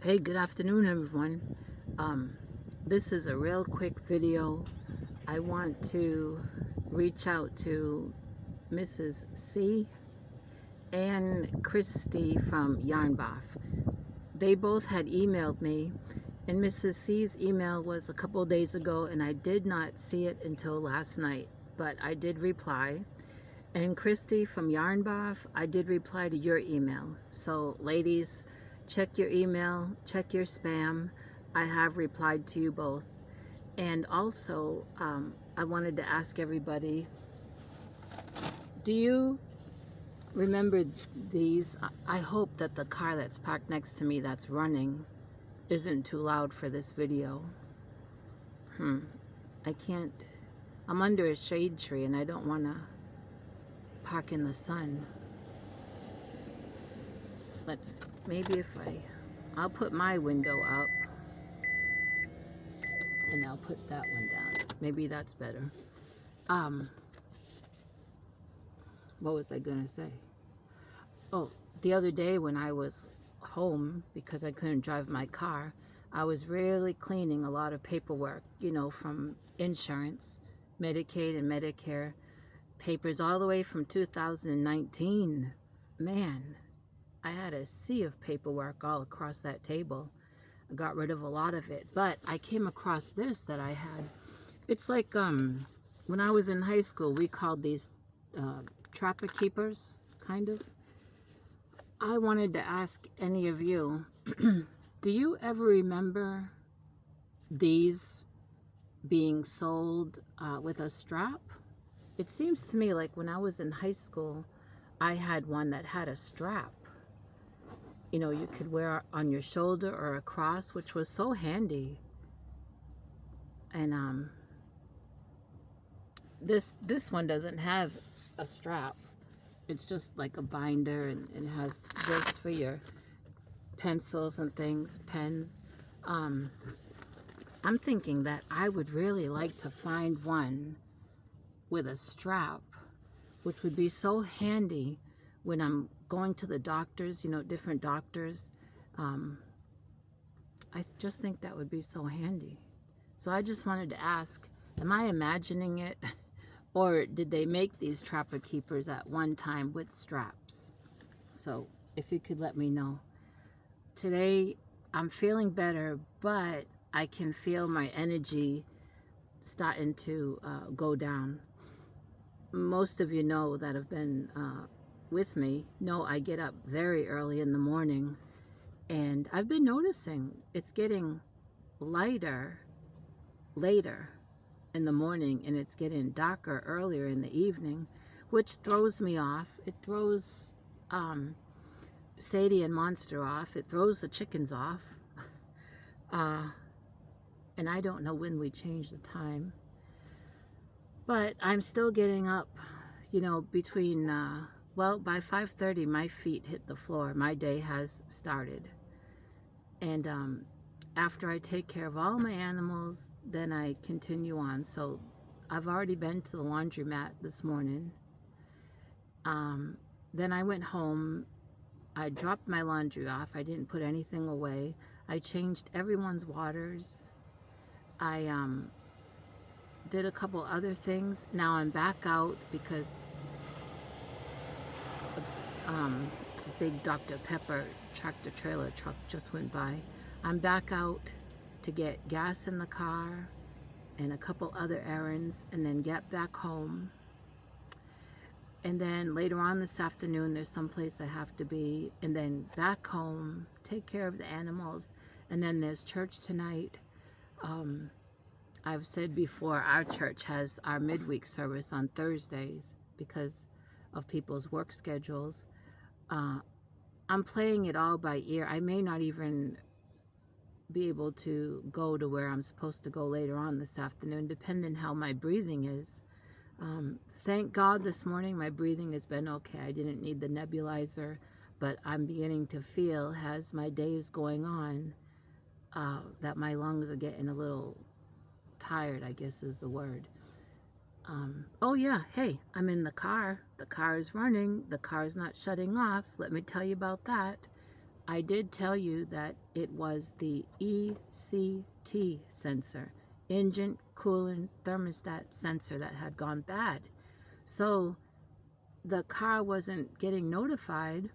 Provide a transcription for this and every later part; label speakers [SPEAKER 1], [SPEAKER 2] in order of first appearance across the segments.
[SPEAKER 1] Hey, good afternoon, everyone. This is a real quick video. I want to reach out to Mrs. C and Christy from Yarbarf. They both had emailed me, and Mrs. C's email was a couple days ago, and I did not see it until last night, but I did reply. And Christy from Yarbarf, I did reply to your email. So, ladies, check your email, check your spam. I have replied to you both. And also, I wanted to ask everybody, do you remember these? I hope that the car that's parked next to me that's running isn't too loud for this video. I can't. I'm under a shade tree and I don't want to park in the sun. Maybe if I'll put my window up and I'll put that one down. Maybe that's better. What was I gonna say? Oh, the other day when I was home because I couldn't drive my car, I was really cleaning a lot of paperwork, from insurance, Medicaid and Medicare papers all the way from 2019. Man, I had a sea of paperwork all across that table. I got rid of a lot of it, but I came across this that I had. It's like when I was in high school, we called these trapper keepers, kind of. I wanted to ask any of you, do you ever remember these being sold with a strap? It seems to me like when I was in high school, I had one that had a strap. You could wear on your shoulder or across, which was so handy. And this one doesn't have a strap. It's just like a binder and has this for your pencils and things, pens. I'm thinking that I would really like to find one with a strap, which would be so handy when I'm going to the doctors, different doctors. I just think that would be so handy. So I just wanted to ask, am I imagining it? Or did they make these trapper keepers at one time with straps? So if you could let me know. Today I'm feeling better, but I can feel my energy starting to go down. Most of you know that have been with me know I get up very early in the morning, and I've been noticing it's getting lighter later in the morning and it's getting darker earlier in the evening, which throws me off. It throws Sadie and Monster off. It throws the chickens off. And I don't know when we change the time. But I'm still getting up, between, by 5:30, my feet hit the floor. My day has started. And after I take care of all my animals, then I continue on. So I've already been to the laundromat this morning. Then I went home. I dropped my laundry off. I didn't put anything away. I changed everyone's waters. I did a couple other things. Now I'm back out because a big Dr. Pepper tractor trailer truck just went by. I'm back out to get gas in the car and a couple other errands and then get back home. And then later on this afternoon, there's someplace I have to be, and then back home, take care of the animals. And then there's church tonight. I've said before, our church has our midweek service on Thursdays because of people's work schedules. I'm playing it all by ear. I may not even be able to go to where I'm supposed to go later on this afternoon, depending how my breathing is. Thank God this morning my breathing has been okay. I didn't need the nebulizer, but I'm beginning to feel as my day is going on that my lungs are getting a little tired, I guess is the word. Oh yeah, hey, I'm in the car. The car is running. The car is not shutting off. Let me tell you about that. I did tell you that it was the ECT sensor, engine coolant thermostat sensor, that had gone bad. So the car wasn't getting notified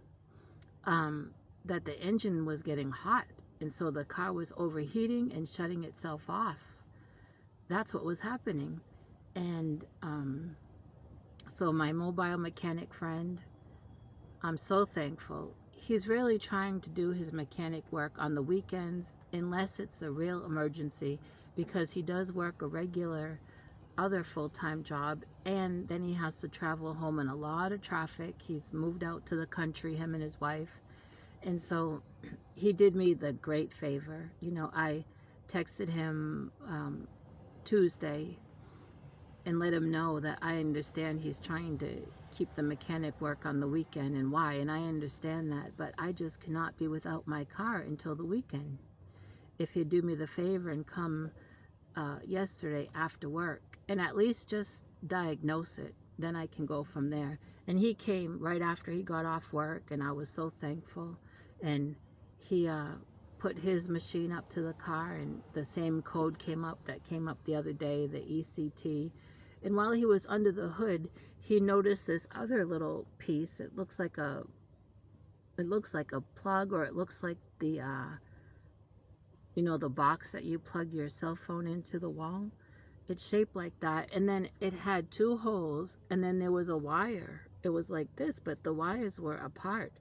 [SPEAKER 1] that the engine was getting hot. And so the car was overheating and shutting itself off. That's what was happening. And so my mobile mechanic friend, I'm so thankful. He's really trying to do his mechanic work on the weekends, unless it's a real emergency, because he does work a regular other full-time job, and then he has to travel home in a lot of traffic. He's moved out to the country, him and his wife. And so he did me the great favor. You know, I texted him Tuesday and let him know that I understand he's trying to keep the mechanic work on the weekend and why, and I understand that, but I just cannot be without my car until the weekend. If he'd do me the favor and come yesterday after work and at least just diagnose it, then I can go from there. And he came right after he got off work, and I was so thankful. And he put his machine up to the car, and the same code came up that came up the other day, the ECT. And while he was under the hood, he noticed this other little piece. It looks like a plug, or it looks like the you know, the box that you plug your cell phone into the wall. It's shaped like that, and then it had two holes, and then there was a wire. It was like this, but the wires were apart.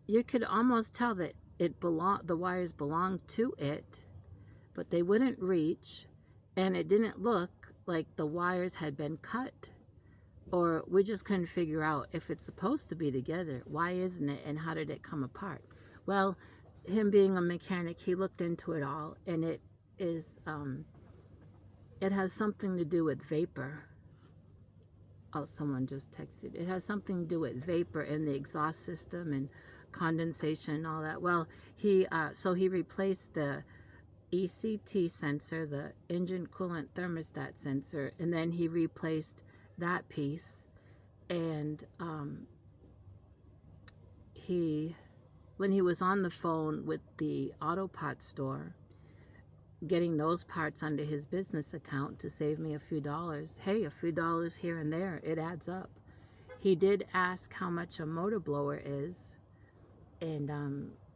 [SPEAKER 1] You could almost tell that the wires belonged to it, but they wouldn't reach, and it didn't look like the wires had been cut, or we just couldn't figure out if it's supposed to be together. Why isn't it, and how did it come apart? Well, him being a mechanic, he looked into it all, and it is it has something to do with vapor. Oh, someone just texted. It has something to do with vapor in the exhaust system and condensation and all that. Well, so he replaced the ECT sensor, the engine coolant thermostat sensor, and then he replaced that piece. And when he was on the phone with the auto parts store, getting those parts under his business account to save me a few dollars. Hey, a few dollars here and there, it adds up. He did ask how much a motor blower is, and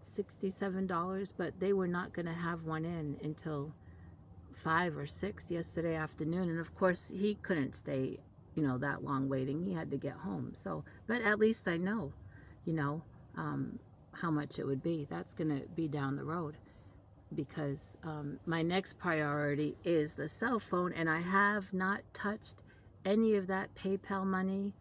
[SPEAKER 1] $67, but they were not going to have one in until 5 or 6 yesterday afternoon. And of course, he couldn't stay, you know, that long waiting. He had to get home. So, but at least I know, you know, how much it would be. That's going to be down the road, because my next priority is the cell phone, and I have not touched any of that PayPal money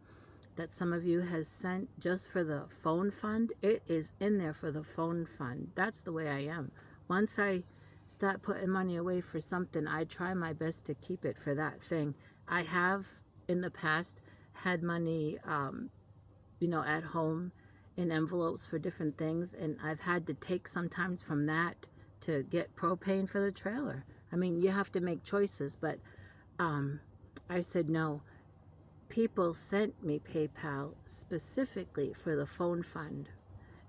[SPEAKER 1] that some of you has sent just for the phone fund. It is in there for the phone fund. That's the way I am. Once I start putting money away for something, I try my best to keep it for that thing. I have in the past had money, you know, at home in envelopes for different things, and I've had to take sometimes from that to get propane for the trailer. I mean, you have to make choices, but I said no. People sent me PayPal specifically for the phone fund,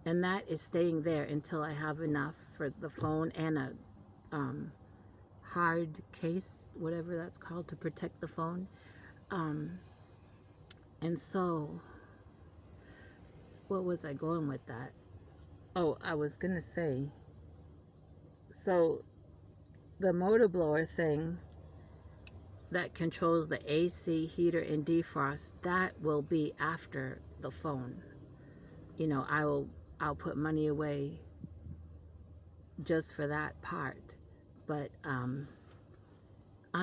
[SPEAKER 1] and that is staying there until I have enough for the phone and a hard case, whatever that's called, to protect the phone. And so, what was I going with that? Oh, I was gonna say, so the motor blower thing that controls the AC, heater, and defrost, that will be after the phone. You know, I'll put money away just for that part. But I'm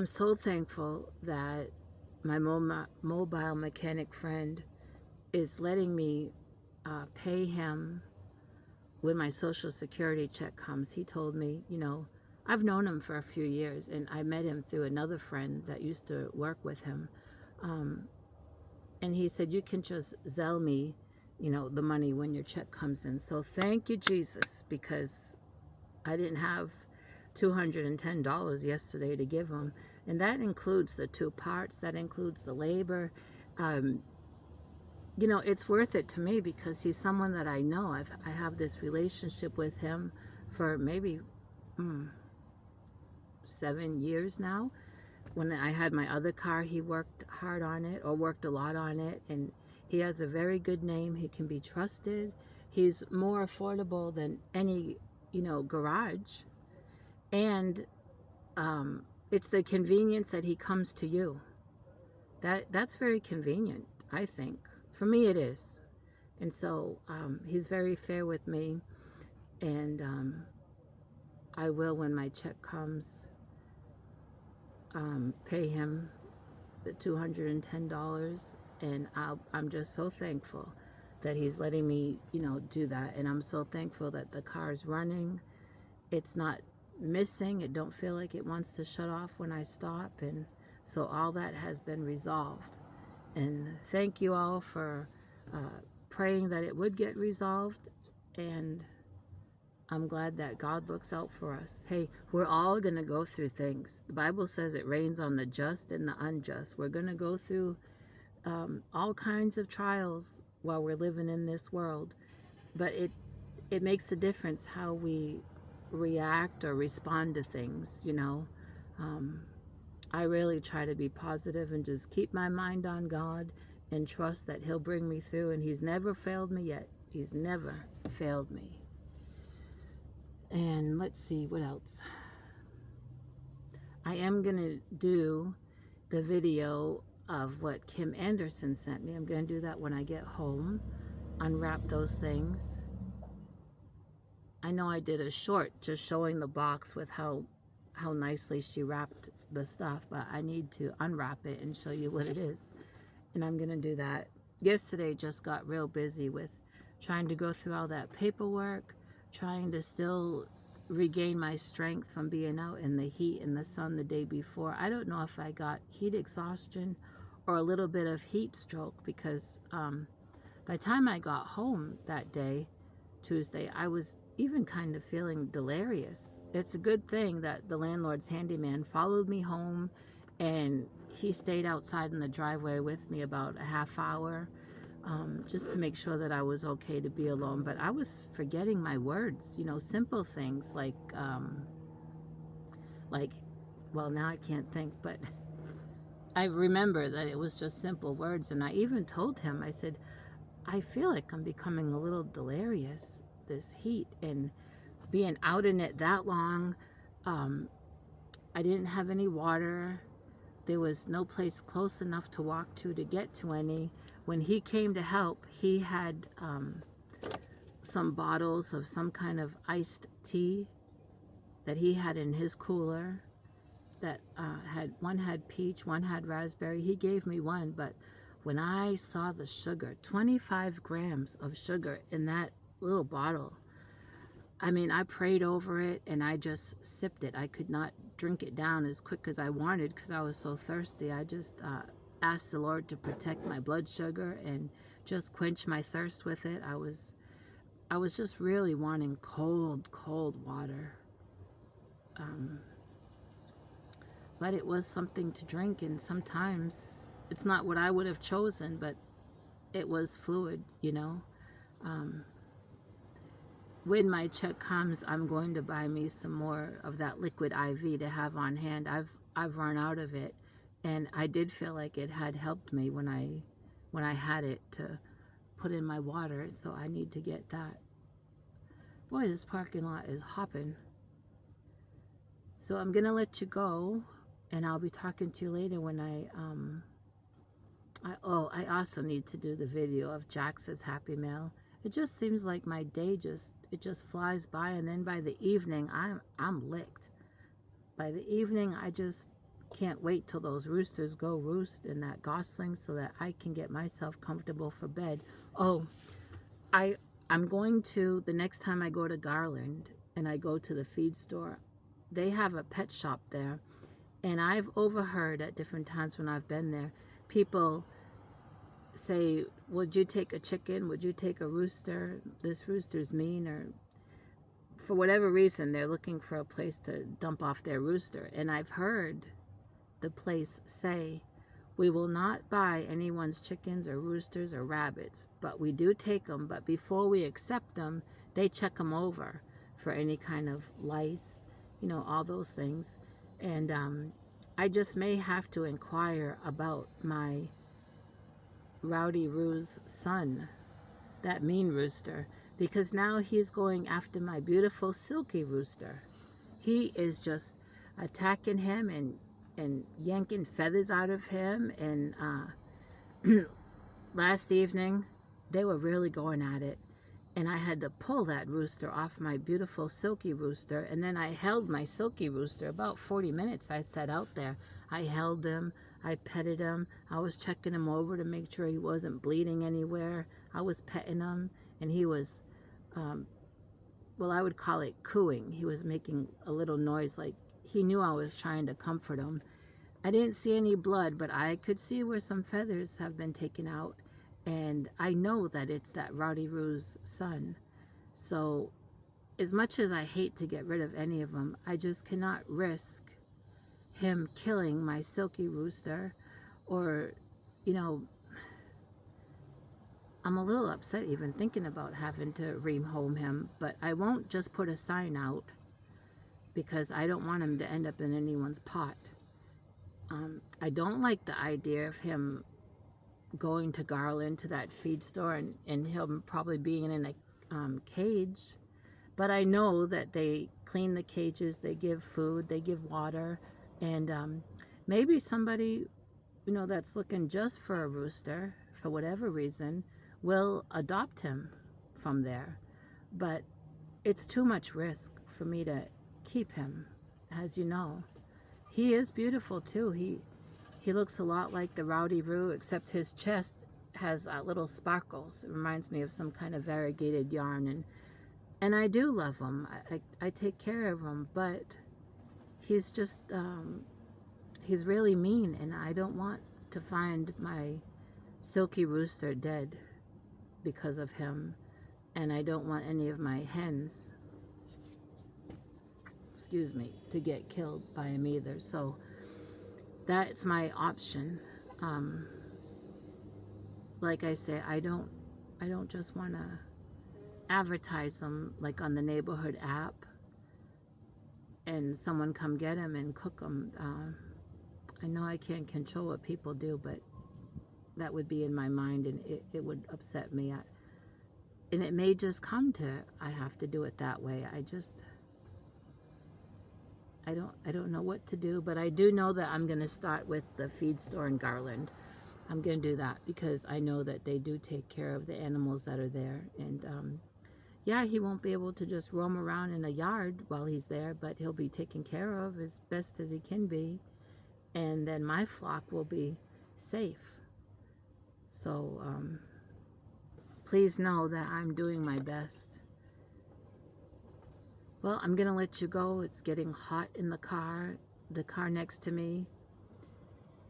[SPEAKER 1] so thankful that my mobile mechanic friend is letting me pay him when my Social Security check comes. He told me, you know, I've known him for a few years, and I met him through another friend that used to work with him. And he said, you can just Zelle me, you know, the money when your check comes in. So thank you, Jesus, because I didn't have $210 yesterday to give him. And that includes the 2 parts. That includes the labor. you know, it's worth it to me because he's someone that I know. I have this relationship with him for maybe 7 years now. When I had my other car, he worked hard on it, or worked a lot on it, and he has a very good name. He can be trusted. He's more affordable than any, you know, garage. And it's the convenience that he comes to you. That's very convenient, I think. For me, it is. And so he's very fair with me, and I will, when my check comes, pay him the $210, and I'm just so thankful that he's letting me, you know, do that. And I'm so thankful that the car's running. It's not missing. It don't feel like it wants to shut off when I stop. And so all that has been resolved. And thank you all for praying that it would get resolved. And I'm glad that God looks out for us. Hey, we're all going to go through things. The Bible says it rains on the just and the unjust. We're going to go through all kinds of trials while we're living in this world. But it makes a difference how we react or respond to things, you know. I really try to be positive and just keep my mind on God and trust that He'll bring me through. And He's never failed me yet. He's never failed me. And let's see, what else? I am going to do the video of what Kim Anderson sent me. I'm going to do that when I get home. Unwrap those things. I know I did a short just showing the box with how nicely she wrapped the stuff, but I need to unwrap it and show you what it is. And I'm going to do that. Yesterday just got real busy with trying to go through all that paperwork, trying to still regain my strength from being out in the heat and the sun the day before. I don't know if I got heat exhaustion or a little bit of heat stroke, because by the time I got home that day, Tuesday, I was even kind of feeling delirious. It's a good thing that the landlord's handyman followed me home, and he stayed outside in the driveway with me about a half hour, just to make sure that I was okay to be alone. But I was forgetting my words, you know, simple things like, well, now I can't think, but I remember that it was just simple words. And I even told him, I said, I feel like I'm becoming a little delirious, this heat, and being out in it that long. I didn't have any water. There was no place close enough to walk to get to any. When he came to help, he had some bottles of some kind of iced tea that he had in his cooler that one had peach, one had raspberry. He gave me one, but when I saw the sugar, 25 grams of sugar in that little bottle, I mean, I prayed over it and I just sipped it. I could not drink it down as quick as I wanted because I was so thirsty. I just asked the Lord to protect my blood sugar and just quench my thirst with it. I was just really wanting cold water. But it was something to drink, and sometimes it's not what I would have chosen, but it was fluid, you know. When my check comes, I'm going to buy me some more of that liquid IV to have on hand. I've run out of it, and I did feel like it had helped me when I had it to put in my water, so I need to get that. Boy, this parking lot is hopping. So I'm gonna let you go, and I'll be talking to you later when I also need to do the video of Jax's Happy Mail. It just seems like my day just flies by, and then by the evening I'm licked. By the evening I just can't wait till those roosters go roost in that gosling so that I can get myself comfortable for bed. Oh, I'm going to, the next time I go to Garland and I go to the feed store, they have a pet shop there, and I've overheard at different times when I've been there, people say, would you take a chicken? Would you take a rooster? This rooster's mean, or for whatever reason, they're looking for a place to dump off their rooster. And I've heard the place say, We will not buy anyone's chickens or roosters or rabbits, but we do take them. But before we accept them, they check them over for any kind of lice, all those things. And I just may have to inquire about my Rowdy Roo's son, that mean rooster, because now he's going after my beautiful silky rooster. He is just attacking him and yanking feathers out of him. And last evening, they were really going at it. And I had to pull that rooster off my beautiful silky rooster. And then I held my silky rooster about 40 minutes. I sat out there. I held him. I petted him. I was checking him over to make sure he wasn't bleeding anywhere. I was petting him. And he was, well, I would call it cooing. He was making a little noise like he knew I was trying to comfort him. I didn't see any blood, but I could see where some feathers have been taken out. And I know that it's that Rowdy Roo's son. So as much as I hate to get rid of any of them, I just cannot risk him killing my silky rooster. Or, I'm a little upset even thinking about having to rehome him. But I won't just put a sign out because I don't want him to end up in anyone's pot. I don't like the idea of him going to CaLLin, to that feed store, and him probably being in a cage. But I know that they clean the cages, they give food, they give water, and maybe somebody, that's looking just for a rooster, for whatever reason, will adopt him from there. But it's too much risk for me to keep him, as you know. He is beautiful too. He looks a lot like the Rowdy Roo, except his chest has little sparkles. It reminds me of some kind of variegated yarn. And I do love him. I take care of him, but he's just, he's really mean, and I don't want to find my silky rooster dead because of him. And I don't want any of my hens, excuse me, to get killed by him either. So that's my option. Like I say, I don't just want to advertise them like on the neighborhood app and someone come get them and cook them. I know I can't control what people do, but that would be in my mind, and it would upset me. And it may just come to I have to do it that way. I don't know what to do, but I do know that I'm going to start with the feed store in Garland. I'm going to do that because I know that they do take care of the animals that are there. And yeah, he won't be able to just roam around in a yard while he's there, but he'll be taken care of as best as he can be. And then my flock will be safe. So please know that I'm doing my best. Well, I'm going to let you go. It's getting hot in the car next to me.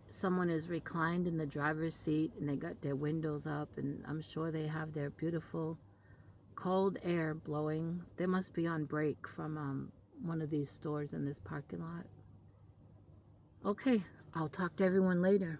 [SPEAKER 1] Someone is reclined in the driver's seat, and they got their windows up, and I'm sure they have their beautiful cold air blowing. They must be on break from one of these stores in this parking lot. Okay, I'll talk to everyone later.